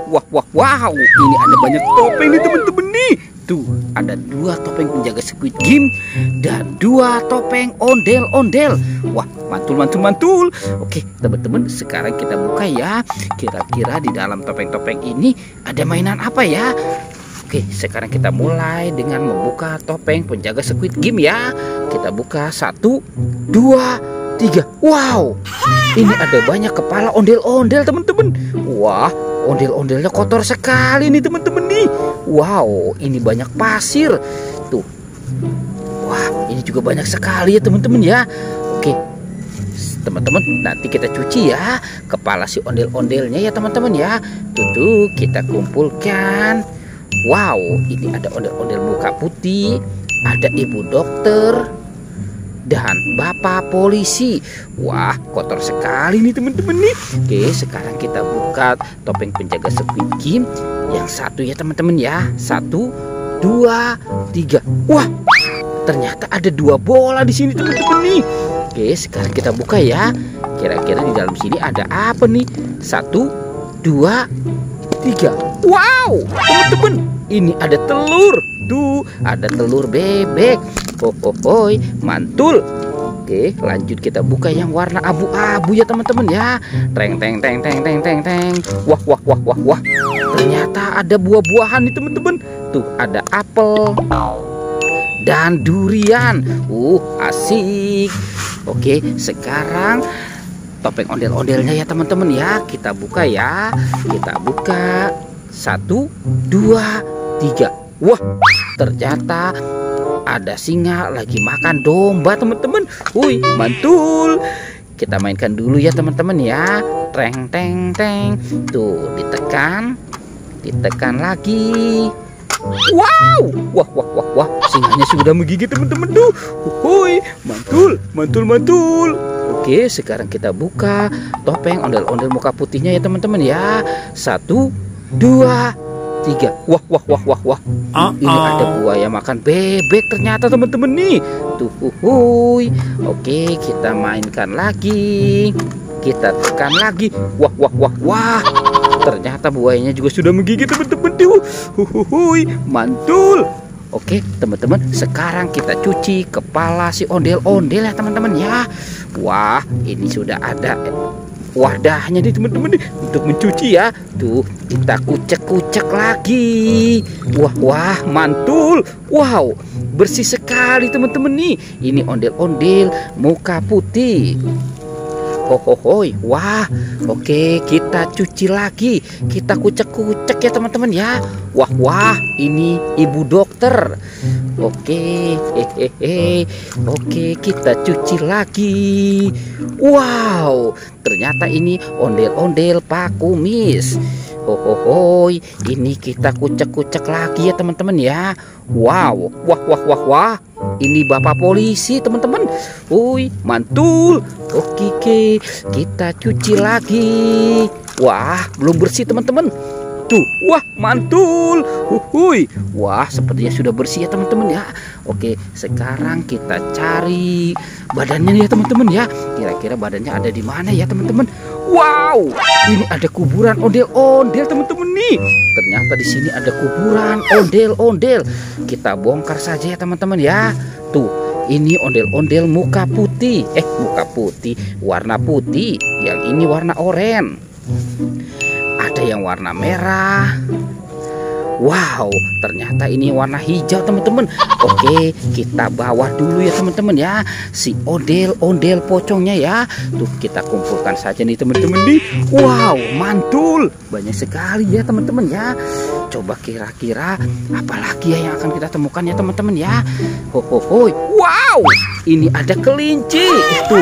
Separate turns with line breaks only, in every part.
Wow, ini ada banyak topeng nih teman-teman nih. Tuh, ada 2 topeng penjaga Squid Game dan 2 topeng ondel-ondel. Wah, mantul. Oke, teman-teman, sekarang kita buka ya. Kira-kira di dalam topeng-topeng ini ada mainan apa ya? Oke, sekarang kita mulai dengan membuka topeng penjaga Squid Game ya. Kita buka 1, 2, 3. Wow, ini ada banyak kepala ondel-ondel teman-teman. Wah, ondel-ondelnya kotor sekali nih teman-teman nih. Wow, ini banyak pasir. Tuh. Wah, ini juga banyak sekali ya teman-teman ya. Oke, teman-teman, nanti kita cuci ya kepala si ondel-ondelnya ya teman-teman ya. Tuh, kita kumpulkan. Wow, ini ada ondel-ondel muka putih, ada ibu dokter, dan bapak polisi. Wah, kotor sekali nih teman-teman nih. Oke, sekarang kita buka topeng penjaga Squid Game yang satu ya teman-teman ya. 1, 2, 3. Wah, ternyata ada 2 bola di sini teman-teman nih. Oke, sekarang kita buka ya. Kira-kira di dalam sini ada apa nih? 1, 2, 3. Wow, teman-teman, ini ada telur. Tuh, ada telur bebek. Hoi, mantul. Oke, lanjut kita buka yang warna abu-abu ya teman-teman ya. Teng. Wah. Ternyata ada buah-buahan nih teman-teman. Tuh, ada apel dan durian. Asik. Oke, sekarang topeng ondel-ondelnya ya teman-teman ya. Kita buka ya. Kita buka 1, 2, 3. Wah, ternyata ada singa lagi makan domba teman-teman. Wih, mantul. Kita mainkan dulu ya teman-teman ya. Teng. Tuh, ditekan lagi. Wow, wah, singanya sudah menggigit teman-teman tuh. Wih, mantul. Oke, sekarang kita buka topeng ondel-ondel muka putihnya ya teman-teman ya. 1, 2, 3. Wah. Ini ada buaya makan bebek ternyata teman-teman nih. Tuh, Oke, kita mainkan lagi. Kita tekan lagi. Wah. Ternyata buayanya juga sudah menggigit teman-teman tuh. Mantul. Oke, teman-teman, sekarang kita cuci kepala si ondel-ondel ya teman-teman ya. Wah, ini sudah ada wadahnya nih teman-teman nih untuk mencuci ya. Tuh, kita kucek lagi. Wah, mantul. Wow, bersih sekali teman-teman nih. Ini ondel-ondel muka putih. Wah, oke, kita cuci lagi. Kita kucek ya teman-teman ya. Wah, ini ibu dokter. Oke, kita cuci lagi. Wow, ternyata ini ondel-ondel Pak Kumis. Ini kita kucek lagi ya teman-teman ya. Wow, wah. Ini bapak polisi teman-teman. Mantul. Oke, kita cuci lagi. Wah, belum bersih teman-teman. Tuh, wah, mantul. Wah, sepertinya sudah bersih ya teman-teman ya. Oke, sekarang kita cari badannya ya teman-teman ya. Kira-kira badannya ada di mana ya teman-teman? Wow, ini ada kuburan ondel-ondel teman-teman nih. Ternyata di sini ada kuburan ondel-ondel. Kita bongkar saja ya teman-teman ya. Tuh, ini ondel-ondel muka putih. Warna putih. Yang ini warna oranye. Ada yang warna merah. Wow, ternyata ini warna hijau teman-teman. Oke, kita bawa dulu ya teman-teman ya si ondel-ondel pocongnya ya. Tuh, kita kumpulkan saja nih teman-teman nih. Wow, mantul. Banyak sekali ya teman-teman ya. Coba kira-kira apalagi ya yang akan kita temukan ya teman-teman ya. Wow, ini ada kelinci. Itu.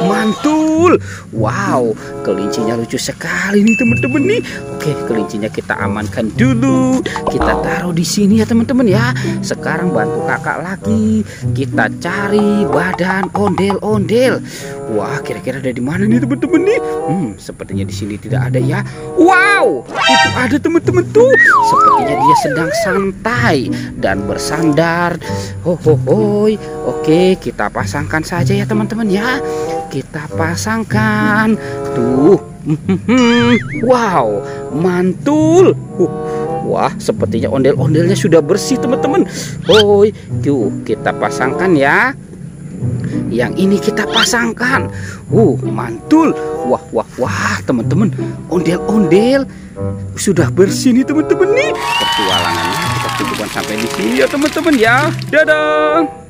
Mantul. mantul. Wow, kelincinya lucu sekali nih teman-teman nih. Oke, kelincinya kita amankan dulu. Kita taruh di sini ya teman-teman ya. Sekarang bantu kakak lagi. Kita cari badan ondel-ondel. Wah, kira-kira ada di mana nih teman-teman nih? Sepertinya di sini tidak ada ya. Wow, itu ada teman-teman tuh. Sepertinya dia sedang santai dan bersandar. Hohohoi. Oke, kita pasangkan saja ya teman-teman ya. Kita pasangkan. Tuh. Wow, mantul. Wah, sepertinya ondel-ondelnya sudah bersih teman-teman. Hoi, tuh kita pasangkan ya. Yang ini kita pasangkan. Mantul. Wah, teman-teman, ondel-ondel sudah bersih nih teman-teman nih. Petualangannya kita cukupkan sampai di sini ya teman-teman ya. Dadah.